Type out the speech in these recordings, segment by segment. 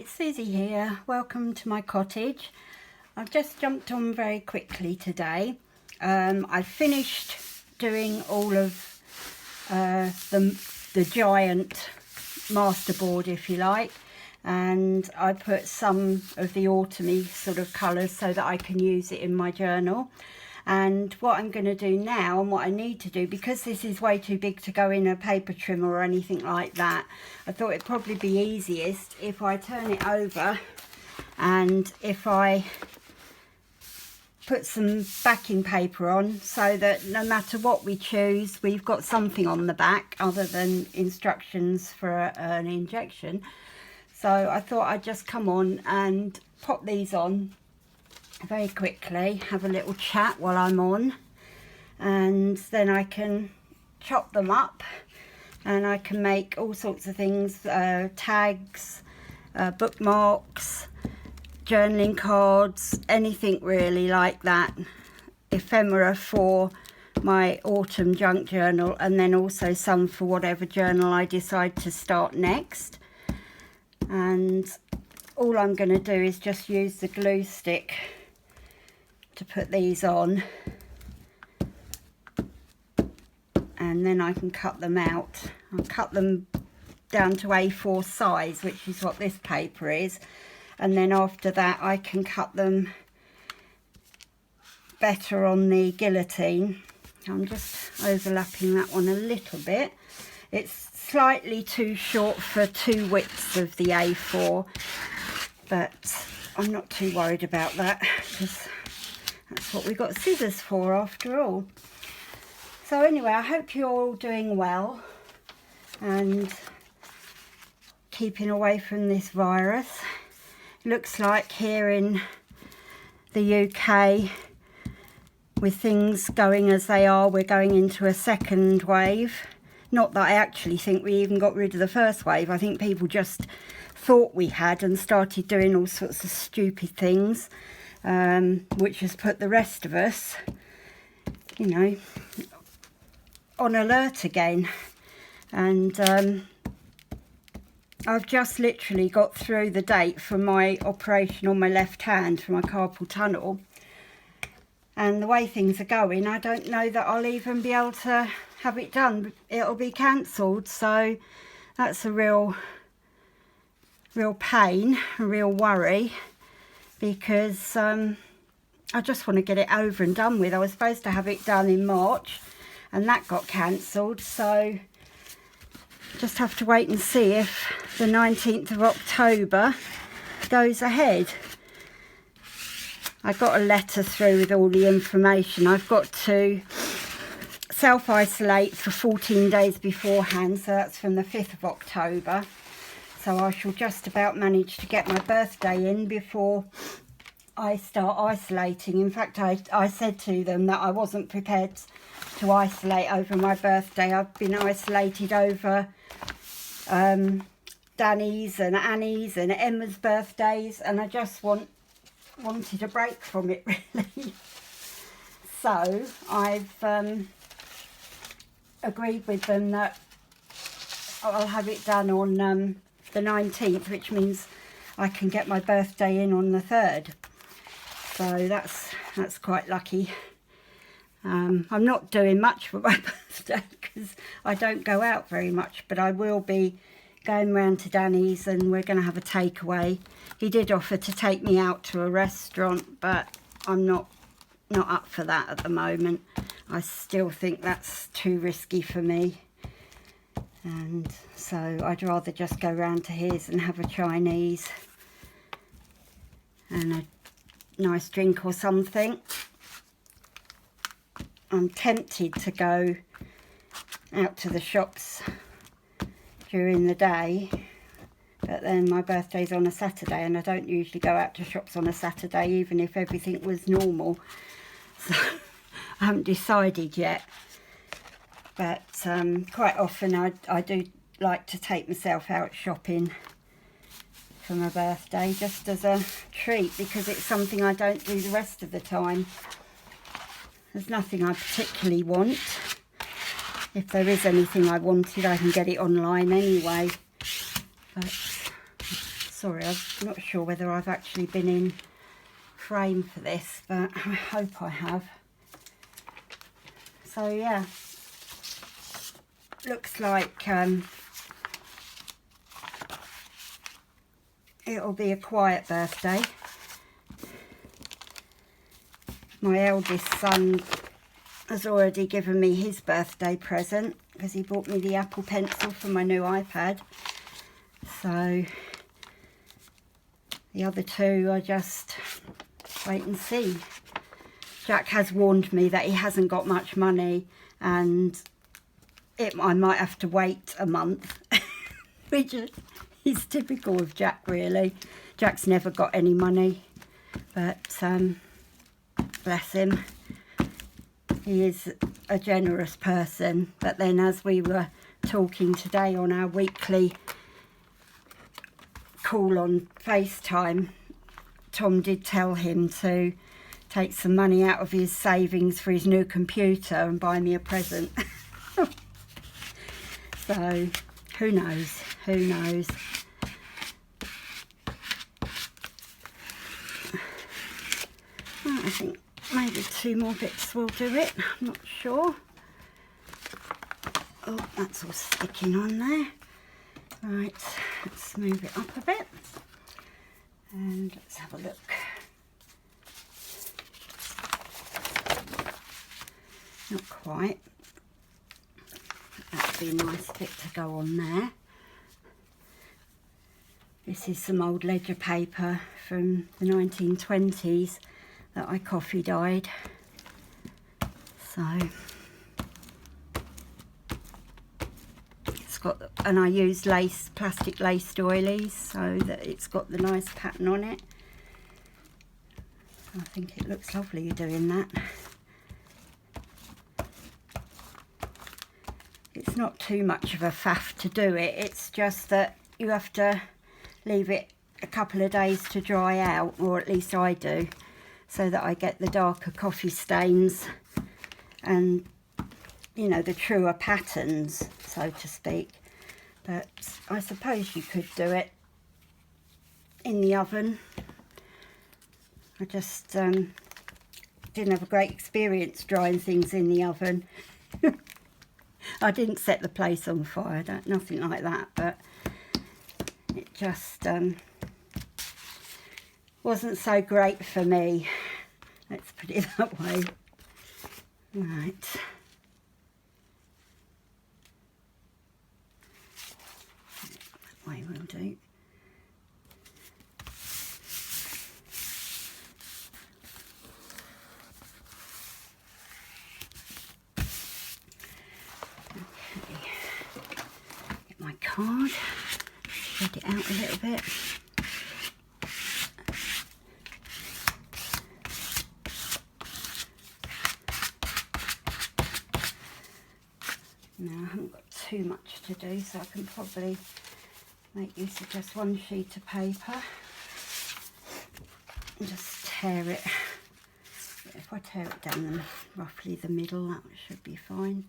it's Susie here. Welcome to my cottage. I've just jumped on very quickly today. I finished doing all of the giant masterboard, if you like, and I put some of the autumny sort of colours so that I can use it in my journal. And what I'm going to do now, and what I need to do, because this is way too big to go in a paper trimmer or anything like that, I thought it'd probably be easiest if I turn it over and if I put some backing paper on, so that no matter what we choose, we've got something on the back other than instructions for an injection. So I thought I'd just come on and pop these on very quickly, have a little chat while I'm on, and then I can chop them up and I can make all sorts of things, tags, bookmarks, journaling cards, anything really like that, ephemera for my autumn junk journal, and then also some for whatever journal I decide to start next. And all I'm going to do is just use the glue stick to put these on, and then I can cut them out. I'll cut them down to A4 size, which is what this paper is, and then after that I can cut them better on the guillotine. I'm just overlapping that one a little bit. It's slightly too short for two widths of the A4, but I'm not too worried about that because that's what we got scissors for after all. So anyway, I hope you're all doing well and keeping away from this virus. Looks like here in the UK, with things going as they are, we're going into a second wave. Not that I actually think we even got rid of the first wave. I think people just thought we had and started doing all sorts of stupid things, which has put the rest of us, you know, on alert again. And I've just literally got through the date for my operation on my left hand for my carpal tunnel, and the way things are going, I don't know that I'll even be able to have it done. It'll be cancelled, so that's a real pain, a real worry, because I just want to get it over and done with. I was supposed to have it done in March and that got cancelled, so just have to wait and see if the 19th of October goes ahead. I got a letter through with all the information. I've got to self-isolate for 14 days beforehand, so that's from the 5th of October. So I shall just about manage to get my birthday in before I start isolating. In fact, I said to them that I wasn't prepared to isolate over my birthday. I've been isolated over Danny's and Annie's and Emma's birthdays, and I just wanted a break from it, really. So I've agreed with them that I'll have it done on the 19th, which means I can get my birthday in on the 3rd. So that's quite lucky. I'm not doing much for my birthday because I don't go out very much, but I will be going round to Danny's and we're going to have a takeaway. He did offer to take me out to a restaurant, but I'm not up for that at the moment. I still think that's too risky for me, and so I'd rather just go round to his and have a Chinese and a nice drink or something. I'm tempted to go out to the shops during the day, but then my birthday's on a Saturday and I don't usually go out to shops on a Saturday, even if everything was normal. So I haven't decided yet, but quite often I do like to take myself out shopping for my birthday, just as a treat, because it's something I don't do the rest of the time. There's nothing I particularly want. If there is anything I wanted, I can get it online anyway. But sorry, I'm not sure whether I've actually been in frame for this, but I hope I have. So yeah, looks like it'll be a quiet birthday. My eldest son has already given me his birthday present because he bought me the Apple Pencil for my new iPad. So the other two are just wait and see. Jack has warned me that he hasn't got much money and I might have to wait a month, which is typical of Jack really. Jack's never got any money, but bless him. He is a generous person. But then as we were talking today on our weekly call on FaceTime, Tom did tell him to take some money out of his savings for his new computer and buy me a present. So who knows, who knows. Well, I think maybe 2 more bits will do it, I'm not sure. Oh, that's all sticking on there. Right, let's move it up a bit and let's have a look. Not quite. That'd be a nice bit to go on there. This is some old ledger paper from the 1920s that I coffee dyed. So it's got, and I used lace, plastic lace doilies so that it's got the nice pattern on it. I think it looks lovely doing that. It's not too much of a faff to do it, it's just that you have to leave it a couple of days to dry out, or at least I do, so that I get the darker coffee stains and, you know, the truer patterns, so to speak. But I suppose you could do it in the oven. I just didn't have a great experience drying things in the oven. I didn't set the place on fire, nothing like that, but it just wasn't so great for me. Let's put it that way. Right. That way will do. Card, spread it out a little bit. Now I haven't got too much to do, so I can probably make use of just one sheet of paper and just tear it. If I tear it down roughly the middle, that should be fine.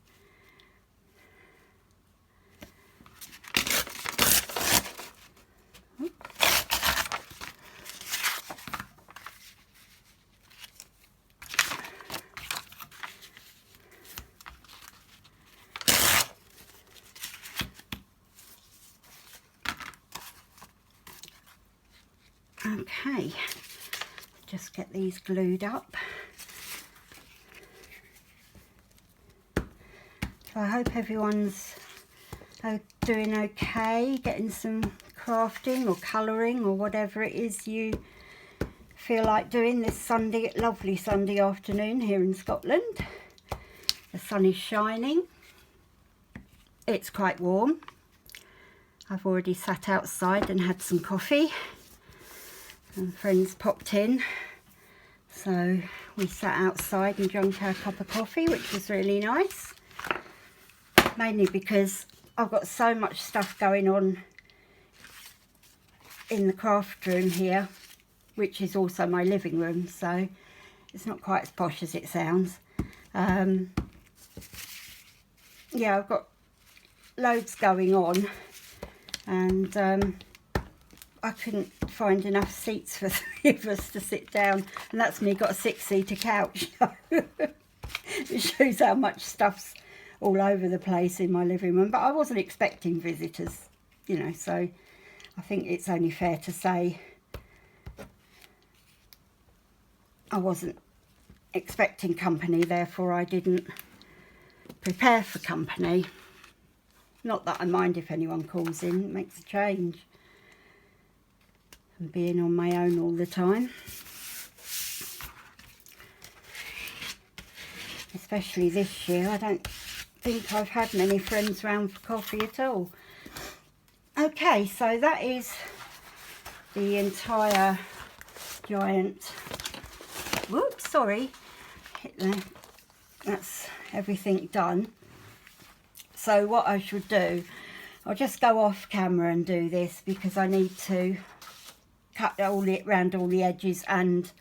Okay, just get these glued up. So I hope everyone's doing okay, getting some crafting or colouring or whatever it is you feel like doing this Sunday, lovely Sunday afternoon here in Scotland. The sun is shining. It's quite warm. I've already sat outside and had some coffee. And friends popped in, so we sat outside and drank our cup of coffee, which was really nice. Mainly because I've got so much stuff going on in the craft room here, which is also my living room, so it's not quite as posh as it sounds. Yeah, I've got loads going on, and I couldn't find enough seats for 3 of us to sit down, and that's me got a 6-seater couch. It shows how much stuff's all over the place in my living room, but I wasn't expecting visitors, you know, so I think it's only fair to say I wasn't expecting company, therefore I didn't prepare for company. Not that I mind if anyone calls in, it makes a change from being on my own all the time. Especially this year, I don't think I've had many friends round for coffee at all. Okay, so that is the entire giant, whoops, sorry, hit there. That's everything done. So what I should do, I'll just go off camera and do this because I need to cut around all the edges, and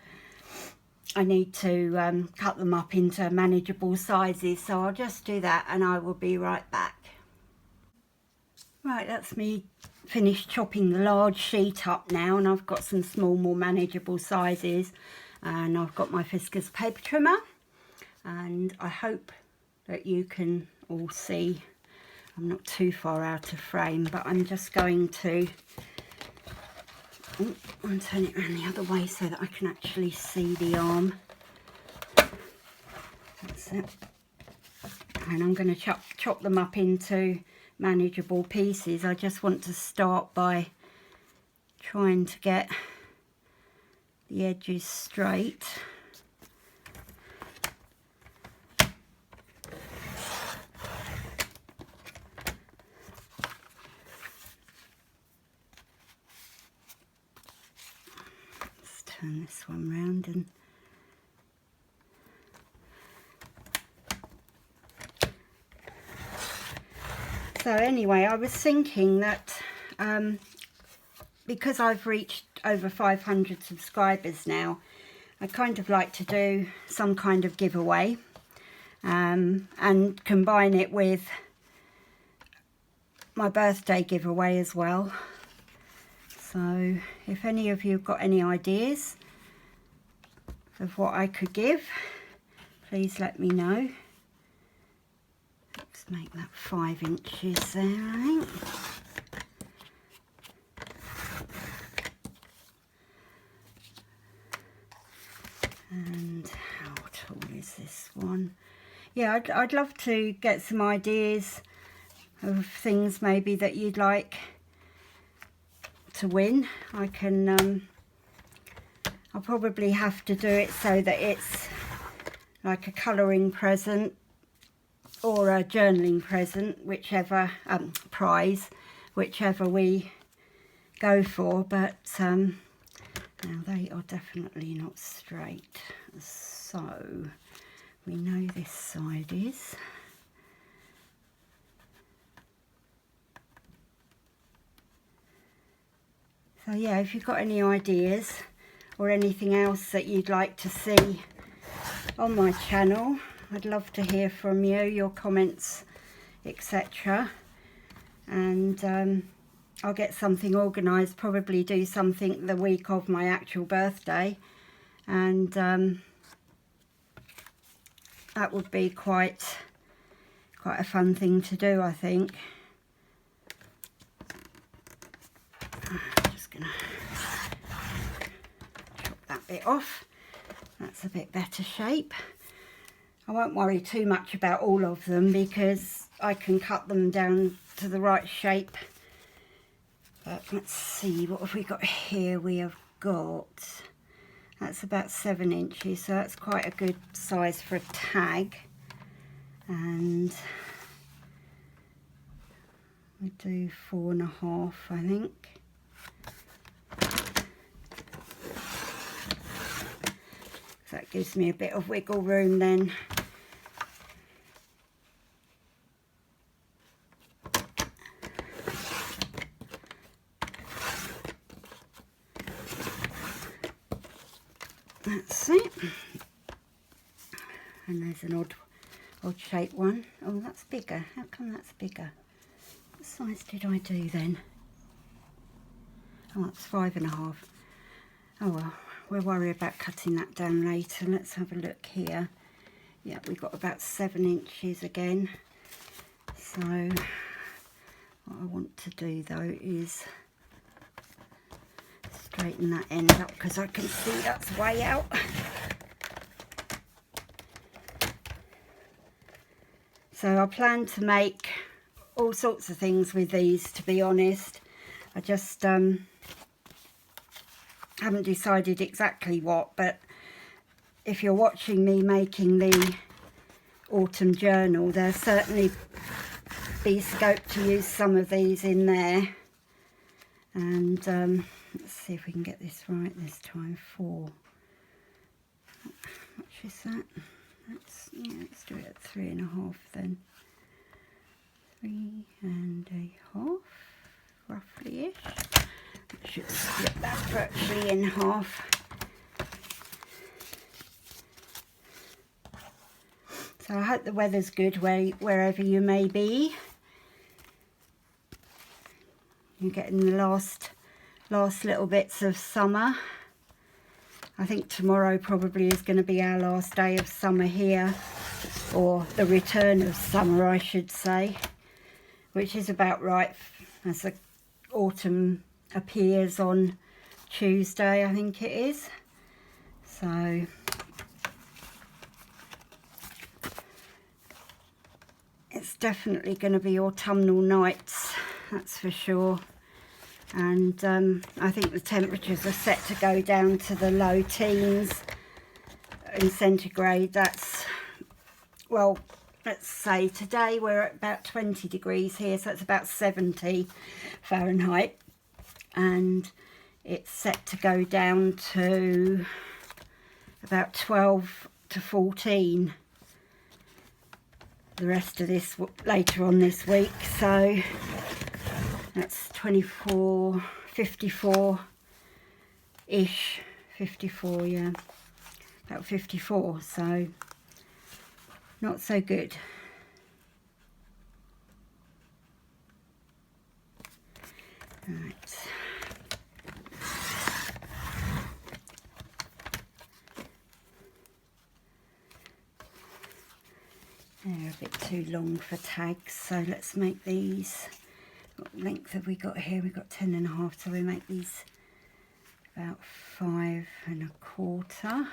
I need to cut them up into manageable sizes. So I'll just do that and I will be right back. Right, that's me finished chopping the large sheet up now, and I've got some small, more manageable sizes, and I've got my Fiskars paper trimmer, and I hope that you can all see I'm not too far out of frame, but I'm just going to I'll turn it around the other way so that I can actually see the arm. That's it. And I'm going to chop them up into manageable pieces. I just want to start by trying to get the edges straight. Turn this one round and so anyway, I was thinking that because I've reached over 500 subscribers now, I kind of like to do some kind of giveaway and combine it with my birthday giveaway as well. So if any of you have got any ideas of what I could give, please let me know. Let's make that 5 inches there, I think. And how tall is this one? Yeah, I'd love to get some ideas of things maybe that you'd like to win. I can I'll probably have to do it so that it's like a colouring present or a journaling present, whichever prize, whichever we go for. But now they are definitely not straight, so we know this side is. So yeah, if you've got any ideas or anything else that you'd like to see on my channel, I'd love to hear from you, your comments, etc. And I'll get something organised, probably do something the week of my actual birthday, and that would be quite a fun thing to do, I think. Chop that bit off. That's a bit better shape. I won't worry too much about all of them because I can cut them down to the right shape. But let's see, what have we got here? We have got, that's about 7 inches, so that's quite a good size for a tag. And we do 4.5, I think. So that gives me a bit of wiggle room then. That's it. And there's an odd shaped one. Oh, that's bigger. How come that's bigger? What size did I do then? Oh, it's 5.5. Oh well, we'll worry about cutting that down later. Let's have a look here. Yeah, we've got about 7 inches again. So what I want to do though is straighten that end up, because I can see that's way out. So I plan to make all sorts of things with these, to be honest. I just haven't decided exactly what, but if you're watching me making the autumn journal, there'll certainly be scope to use some of these in there. And let's see if we can get this right this time. 4. How much is that? Let's do it at 3.5 then. 3.5, roughly-ish. I should split that virtually in half. So I hope the weather's good wherever you may be. You're getting the last little bits of summer. I think tomorrow probably is going to be our last day of summer here, or the return of summer I should say, which is about right as the autumn appears on Tuesday, I think it is. So it's definitely going to be autumnal nights, that's for sure. And I think the temperatures are set to go down to the low teens in centigrade. That's, well, let's say today we're at about 20 degrees here, so it's about 70 Fahrenheit. And it's set to go down to about 12 to 14 the rest of this, later on this week. So that's 24, 54-ish, 54, yeah, about 54, so not so good. Right. They're a bit too long for tags, so let's make these. What length have we got here? We've got 10.5, so we make these about 5.25.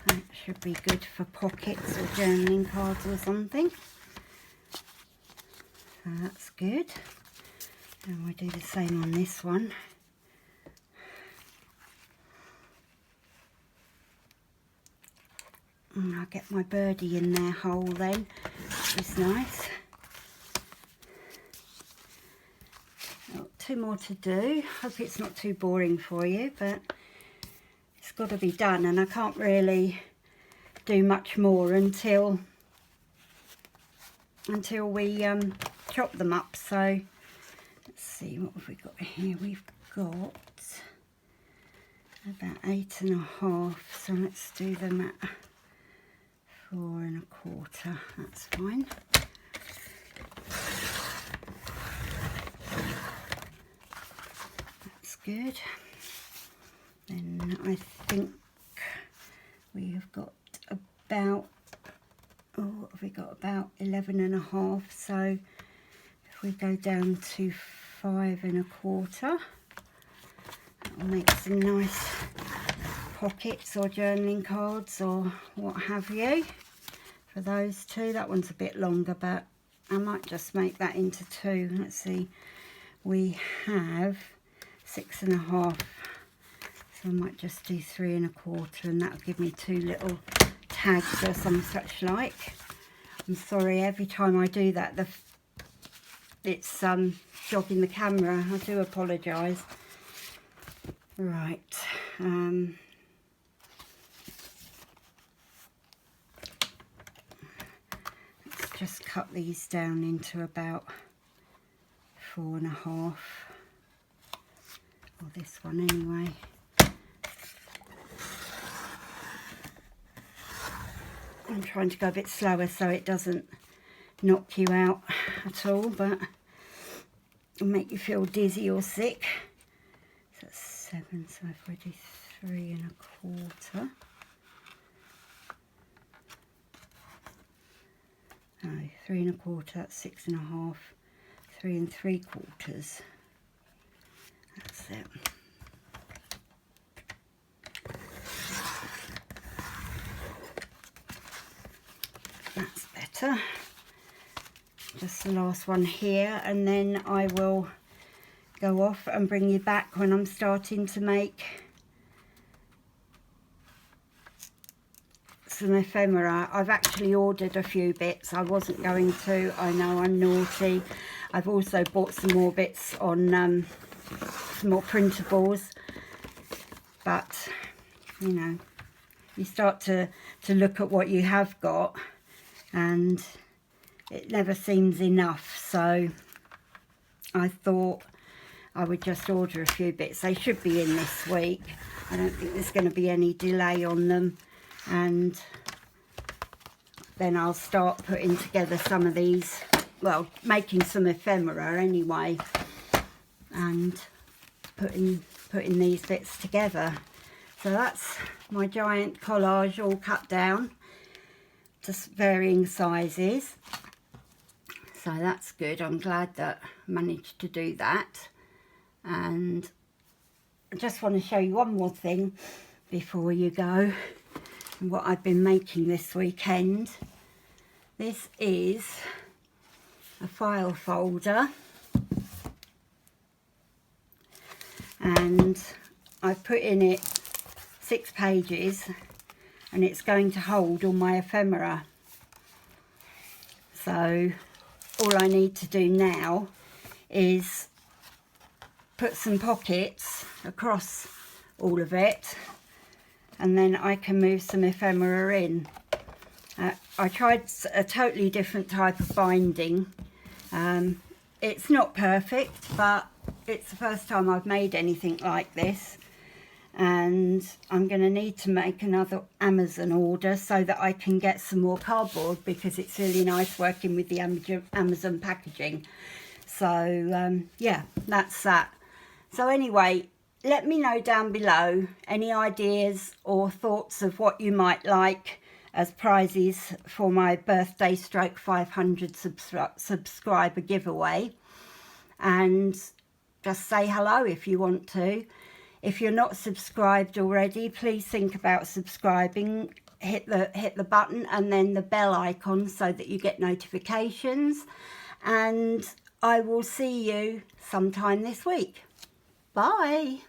That should be good for pockets or journaling cards or something. So that's good. And we'll do the same on this one. And I'll get my birdie in their hole then, which is nice. 2 more to do. Hope it's not too boring for you, but it's got to be done, and I can't really do much more until we chop them up. So let's see, what have we got here? We've got about 8.5, so let's do them at 4.25. That's fine. Good. Then I think we've got about, what have we got, about 11.5. So if we go down to 5.25, that'll make some nice pockets or journaling cards or what have you for those two. That one's a bit longer, but I might just make that into 2. Let's see, we have 6.5, so I might just do 3.25, and that'll give me 2 little tags or some such like. I'm sorry, every time I do that it's jogging the camera. I do apologise. Right, let's just cut these down into about 4.5. Or this one anyway. I'm trying to go a bit slower so it doesn't knock you out at all, but and make you feel dizzy or sick. So that's 7, so I've already 3 1/4. No, 3 1/4, that's 6 1/2, 3 3/4. That's it. That's better. Just the last one here, and then I will go off and bring you back when I'm starting to make some ephemera. I've actually ordered a few bits. I wasn't going to. I know I'm naughty. I've also bought some more bits on some more printables, but you know, you start to look at what you have got and it never seems enough, so I thought I would just order a few bits. They should be in this week. I don't think there's going to be any delay on them, and then I'll start putting together some of these, well, making some ephemera anyway, and putting these bits together. So that's my giant collage all cut down to varying sizes. So that's good. I'm glad that I managed to do that. And I just want to show you one more thing before you go, what I've been making this weekend. This is a file folder, and I've put in it 6 pages, and it's going to hold all my ephemera. So all I need to do now is put some pockets across all of it, and then I can move some ephemera in. I tried a totally different type of binding. It's not perfect, but it's the first time I've made anything like this, and I'm going to need to make another Amazon order so that I can get some more cardboard, because it's really nice working with the Amazon packaging. So yeah, that's that. So anyway, let me know down below any ideas or thoughts of what you might like as prizes for my birthday stroke 500 subscriber giveaway, and just say hello if you want to. If you're not subscribed already, please think about subscribing. Hit the button and then the bell icon so that you get notifications, and I will see you sometime this week. Bye.